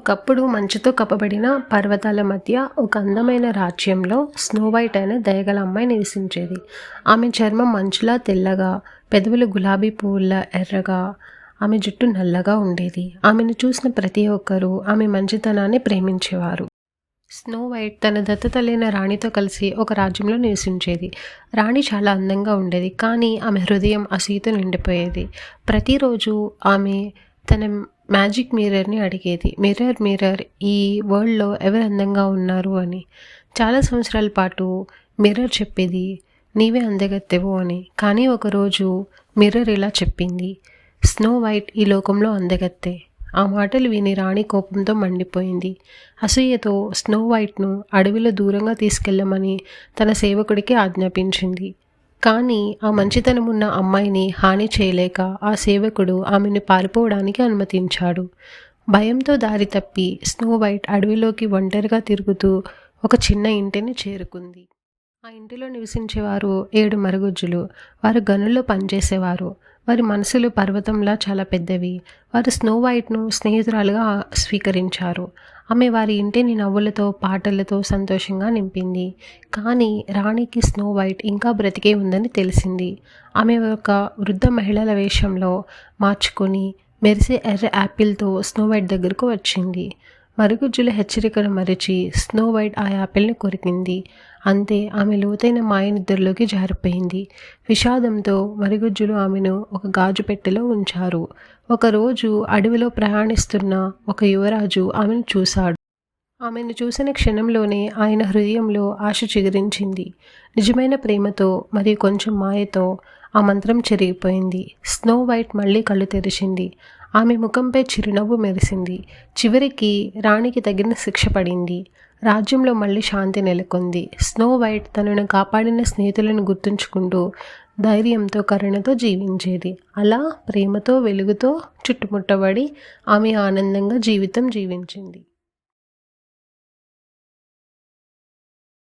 ఒకప్పుడు మంచుతో కప్పబడిన పర్వతాల మధ్య ఒక అందమైన రాజ్యంలో స్నో వైట్ అనే దయగల అమ్మాయి నివసించేది. ఆమె చర్మం మంచులా తెల్లగా, పెదవులు గులాబీ పువ్వుల్లా ఎర్రగా, ఆమె జుట్టు నల్లగా ఉండేది. ఆమెను చూసిన ప్రతి ఒక్కరూ ఆమె మంచితనాన్ని ప్రేమించేవారు. స్నో వైట్ తన దత్తతలైన రాణితో కలిసి ఒక రాజ్యంలో నివసించేది. రాణి చాలా అందంగా ఉండేది, కానీ ఆమె హృదయం అసూయతో నిండిపోయేది. ప్రతిరోజు ఆమె తన మ్యాజిక్ మిర్రర్ని అడిగేది, మిర్రర్ మిర్రర్, ఈ వరల్డ్లో ఎవరు అందంగా ఉన్నారు అని. చాలా సంవత్సరాల పాటు మిర్రర్ చెప్పేది, నీవే అందగత్తెవు అని. కానీ ఒకరోజు మిర్రర్ ఇలా చెప్పింది, స్నో వైట్ ఈ లోకంలో అందగత్తె. ఆ మాటలు విని రాణి కోపంతో మండిపోయింది. అసూయతో స్నో వైట్ను అడవిలో దూరంగా తీసుకెళ్లమని తన సేవకుడికి ఆజ్ఞాపించింది. కానీ ఆ మంచితనమున్న అమ్మాయిని హాని చేయలేక ఆ సేవకుడు ఆమెను పారిపోవడానికి అనుమతించాడు. భయంతో దారి తప్పి స్నో వైట్ అడవిలోకి ఒంటరిగా తిరుగుతూ ఒక చిన్న ఇంటిని చేరుకుంది. ఆ ఇంటిలో నివసించేవారు 7 మరుగుజ్జులు. వారు గనుల్లో పనిచేసేవారు. వారి మనసులు పర్వతంలా చాలా పెద్దవి. వారు స్నో వైట్ను స్నేహితురాలుగా స్వీకరించారు. ఆమె వారి ఇంటిని నవ్వులతో, పాటలతో సంతోషంగా నింపింది. కానీ రాణికి స్నో వైట్ ఇంకా బ్రతికే ఉందని తెలిసింది. ఆమె ఒక వృద్ధ మహిళల వేషంలో మార్చుకొని మెరిసే ఎర్ర యాపిల్తో స్నో వైట్ దగ్గరకు వచ్చింది. మరుగుజ్జుల హెచ్చరికను మరిచి స్నో వైట్ ఆ యాపిల్ని కొరికింది. అంతే, ఆమె లోతైన మాయనిద్రలోకి జారిపోయింది. విషాదంతో మరుగుజ్జులు ఆమెను ఒక గాజు పెట్టెలో ఉంచారు. ఒకరోజు అడవిలో ప్రయాణిస్తున్న ఒక యువరాజు ఆమెను చూశాడు. ఆమెను చూసిన క్షణంలోనే ఆయన హృదయంలో ఆశ చిగురించింది. నిజమైన ప్రేమతో మరియు కొంచెం మాయతో ఆ మంత్రం చెరిగిపోయింది. స్నో వైట్ మళ్ళీ కళ్ళు తెరిచింది. ఆమె ముఖంపై చిరునవ్వు మెరిసింది. చివరికి రాణికి తగిన శిక్ష పడింది. రాజ్యంలో మళ్ళీ శాంతి నెలకొంది. స్నో వైట్ తనను కాపాడిన స్నేహితులను గుర్తుంచుకుంటూ ధైర్యంతో, కరుణతో జీవించేది. అలా ప్రేమతో, వెలుగుతో చుట్టుముట్టబడి ఆమె ఆనందంగా జీవితం జీవించింది.